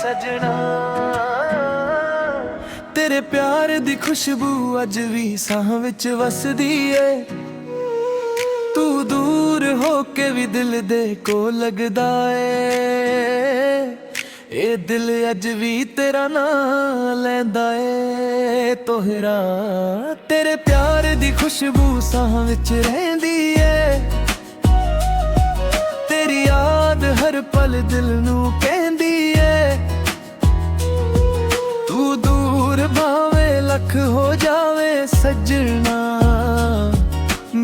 सजना तेरे प्यार दी खुशबू अज भी साह विच वसदी है। तू दूर होके भी दिल दे को लगदा है। ए दिल अज भी तेरा नाम लैंदा है। तोहरा तेरे प्यार दी खुशबू साह विच रहिंदी है। तेरी याद हर पल दिल नू कहंदी है। तू दूर भावे लख हो जावे सजना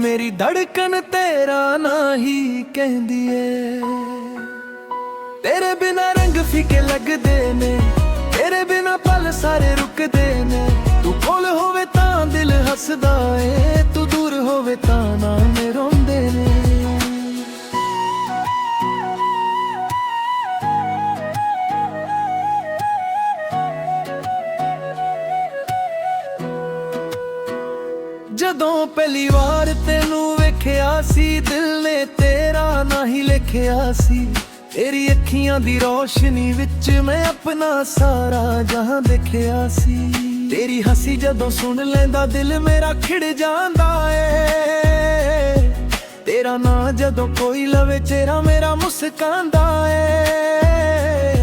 मेरी धड़कन तेरा ना ही कहंदी है। तेरे बिना रंग फीके लगदे ने, तेरे बिना पल सारे रुकदे ने। तू कोल होवे तां दिल हसदा है, तू दूर होवे तां नाम रोंदे ने। जदों पहली वार तेनू वेखिया सी दिल ने तेरा ना ही लिखिया सी। तेरी अखियां दी रोशनी विच मैं अपना सारा जहां देखिया सी। तेरी हसी जदों सुन लैंदा दिल मेरा खिड़ जांदा है। तेरा ना जदों कोई लवे चेहरा मेरा मुस्कांदा है।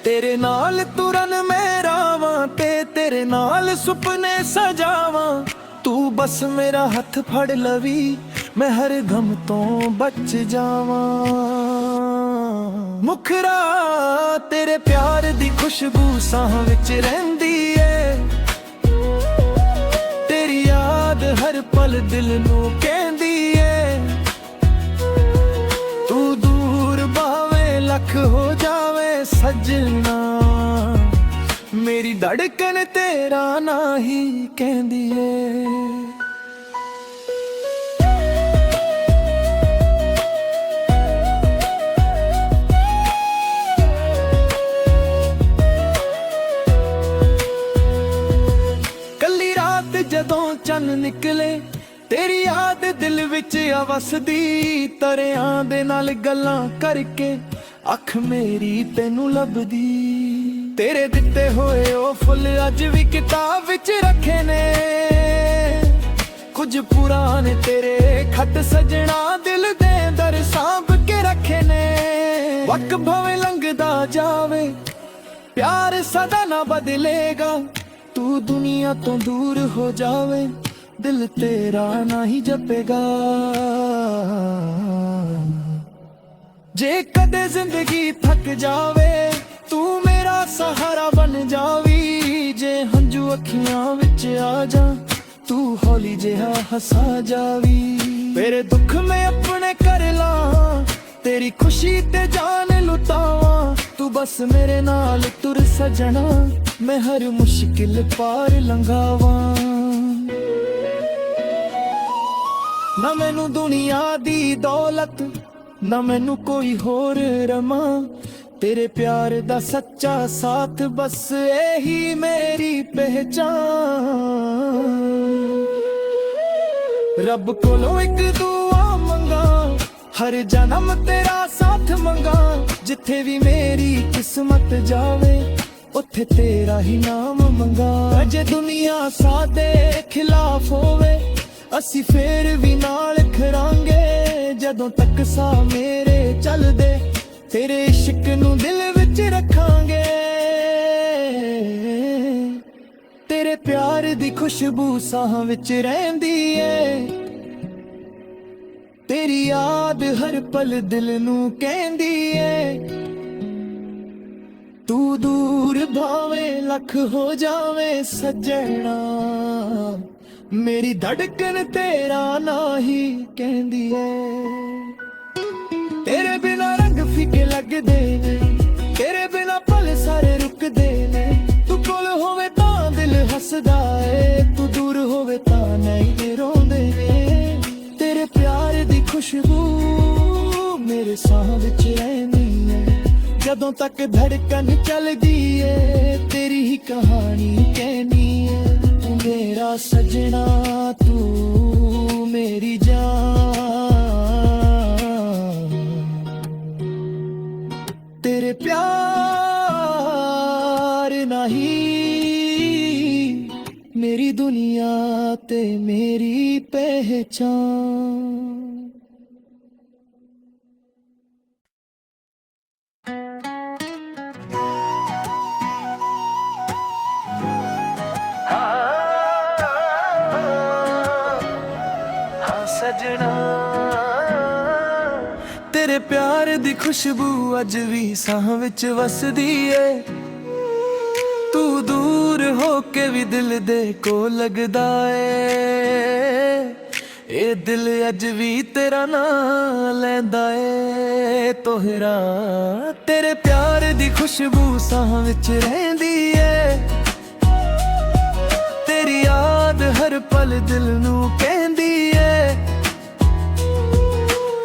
तेरे नाल तुरन मैं रावां ते तेरे नाल सुपने सजावां। तू बस मेरा हथ फड़ लवी मैं हर गम तो बच जावां। मुखरा तेरे प्यार दी खुशबू साह विच रहिंदी है। तेरी याद हर पल दिल नू कहंदी है। तू दूर भावे लख हो जावे सजना मेरी धड़कन तेरा ना ही कहंदी है। कल्ली रात जदों चन्न निकले तेरी याद दिल विच आ वसदी। तरियां दे नाल गल्लां करके अख मेरी तेनू लभदी। तेरे दिते होए ओ फुल अज भी किताब विच रखे ने। कुछ पुराने तेरे खत सजना दिल दे अंदर सांभ के रखे ने। वक्त भवे लंघदा जावे प्यार सदा ना बदलेगा। तू दुनिया तो दूर हो जावे दिल तेरा ना ही जपेगा। जे कदे जिंदगी थक जावे तू मेरा सहारा बन जावी। जे हंजू अखियां विच आ जा तू हौली जिहा हसा जावी। मेरे दुख में अपने कर ला तेरी खुशी ते जान लुटावा। तू बस मेरे नाल तुर सजना मैं हर मुश्किल पार लंघावा। ना मैनू दुनिया दी दौलत ना मैनू कोई होर रमा। तेरे प्यार दा सच्चा साथ बस यही मेरी पहचान। रब कोलों एक दुआ मंगा हर जन्म तेरा साथ मंगा। जिथे भी मेरी किस्मत जावे उथे तेरा ही नाम मंगा। अजे दुनिया सादे खिलाफ होवे असी फेर भी नाल खरांगे। जदों तक सा मेरे चलदे तेरे इश्क नू दिल विच रखांगे। तेरे प्यार दी खुशबू साह विच रहिंदी है। तेरी याद हर पल दिल नू कहंदी है। तू दूर भावे लख हो जावे सजना मेरी धड़कन तेरा ना ही कहंदी है। तेरे बिना रंग फीके लगदे ने, तेरे बिना पल सारे रुकदे ने। तू कोल होवे तां दिल हसदा है, तू दूर होवे तां नहीं रोंदे ने। तेरे प्यार दी खुशबू मेरे साह विच रहिंदी है। जदों तक धड़कन चलदी है तेरी ही कहानी कहनी है। तू मेरा सजना तू मेरी जान। तेरे प्यार दुनिया ते मेरी पहचान। हाँ सजना तेरे प्यार दी खुशबू अज भी साह विच वसदी है। तू दूर होके भी दिल दे को लगदा है। ए दिल अज भी तेरा नाम लैंदा है। तोहरा तेरे प्यार दी खुशबू साह विच रहिंदी है। तेरी याद हर पल दिल नू कहंदी है।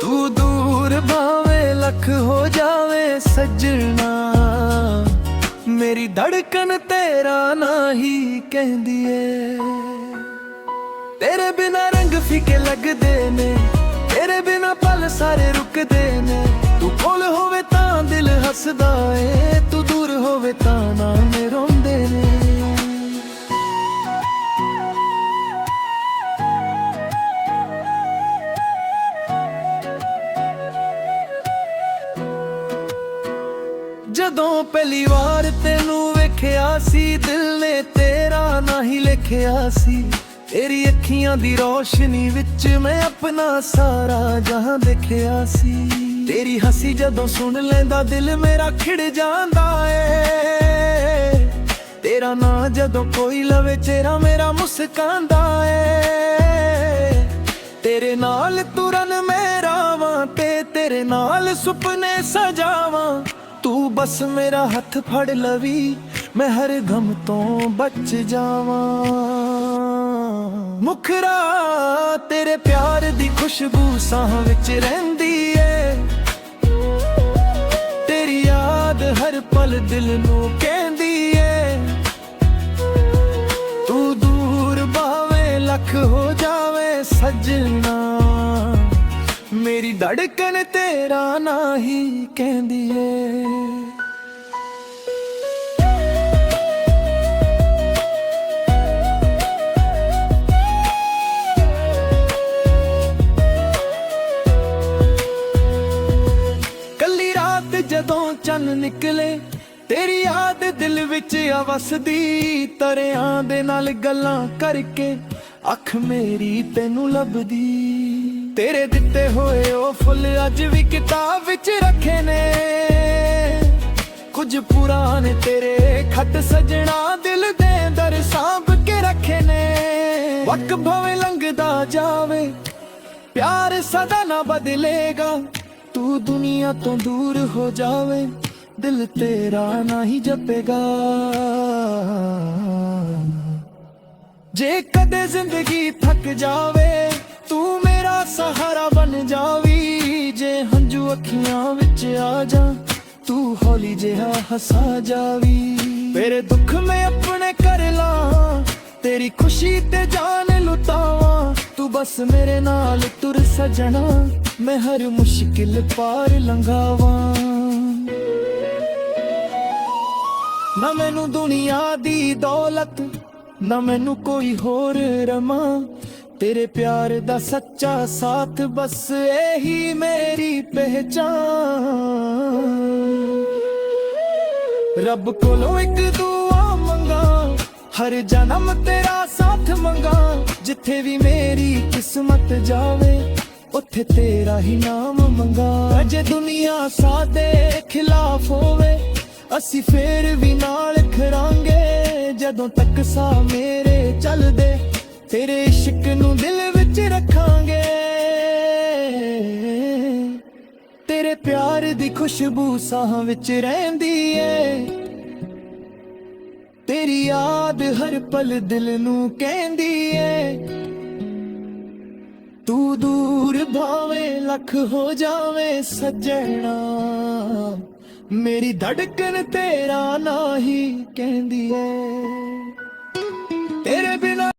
तू दूर भावे लख हो जावे सजना, मेरी धड़कन तेरा ना ही कहंदी है। तेरे बिना रंग फीके लगदे ने, तेरे बिना पल सारे रुकदे ने। तू कोल होवे तां दिल हसदा है, तू दूर होवे तां नाम रोंदे ने। ਜਦੋਂ ਪਹਿਲੀ ਵਾਰ ਤੈਨੂੰ ਵੇਖਿਆ ਸੀ ਦਿਲ ਨੇ ਤੇਰਾ ਨਾਂ ਹੀ ਲਿਖਿਆ ਸੀ। ਤੇਰੀ ਅੱਖੀਆਂ ਦੀ ਰੋਸ਼ਨੀ ਵਿੱਚ ਮੈਂ ਆਪਣਾ ਸਾਰਾ ਜਹਾਂ ਦੇਖਿਆ ਸੀ। ਤੇਰੀ ਹੱਸੀ ਜਦੋਂ ਸੁਣ ਲੈਂਦਾ ਦਿਲ ਮੇਰਾ ਖਿੜ ਜਾਂਦਾ ਏ। ਤੇਰਾ ਨਾਂ ਜਦੋਂ ਕੋਈ ਲਵੇ ਚਿਹਰਾ ਮੇਰਾ ਮੁਸਕਾਂਦਾ ਏ। ਤੇਰੇ ਨਾਲ ਤੁਰਨ ਮੈਂ ਰਾਵਾਂ ਤੇ ਤੇਰੇ ਨਾਲ ਸੁਪਨੇ ਸਜਾਵਾਂ। तू बस मेरा हथ फड़ लवी मैं हर गम तो बच जावा। मुखरा तेरे प्यार दी खुशबू साह विच रहिंदी है। तेरी याद हर पल दिल नू कहंदी है। तू दूर भावे लख हो जावे सजना, मेरी धड़कन तेरा ना ही कहंदी है। कल्ली रात जदों चन निकले तेरी याद दिल विच आ वसदी। तरियां दे नाल गल्लां करके अख मेरी तेनू लभदी। तेरे दिते होए ओ फुल अज भी किताब विच रखे ने। कुछ पुराने तेरे खत सजना दिल दे अंदर सांभ के रखे ने। वक्त भवे लंघदा जावे प्यार सदा ना बदलेगा। तू दुनिया तो दूर हो जावे दिल तेरा ना ही जपेगा। जे कदे जिंदगी थक जावे तू मेरा सहारा बन जावी। जे हंजू अखियां विच आ जा तू हौली जिहा हसा जावी। तेरे दुख मैं अपने कर ला तेरी खुशी ते जान लुटावा। तू बस मेरे नाल तुर सजना मैं हर मुश्किल पार लंघावा। ना मैनू दुनिया दी दौलत ना मैनू कोई होर रमा। तेरे प्यार दा सच्चा साथ बस यही मेरी पहचान। रब कोलों एक दुआ मंगा हर जन्म तेरा साथ मंगा। जिथे भी मेरी किस्मत जावे उथे तेरा ही नाम मंगा। अजे दुनिया सादे खिलाफ होवे असी फेर भी नाल खड़ांगे। जदों तक सा मेरे चलदे तेरे इश्क नू दिल विच रखांगे। तेरे प्यार दी खुशबू साह विच रहिंदी है। तेरी याद हर पल दिल नू कहंदी है। तू दूर भावे लख हो जावे सजना, मेरी धड़कन तेरा ना ही कहंदी है। तेरे बिना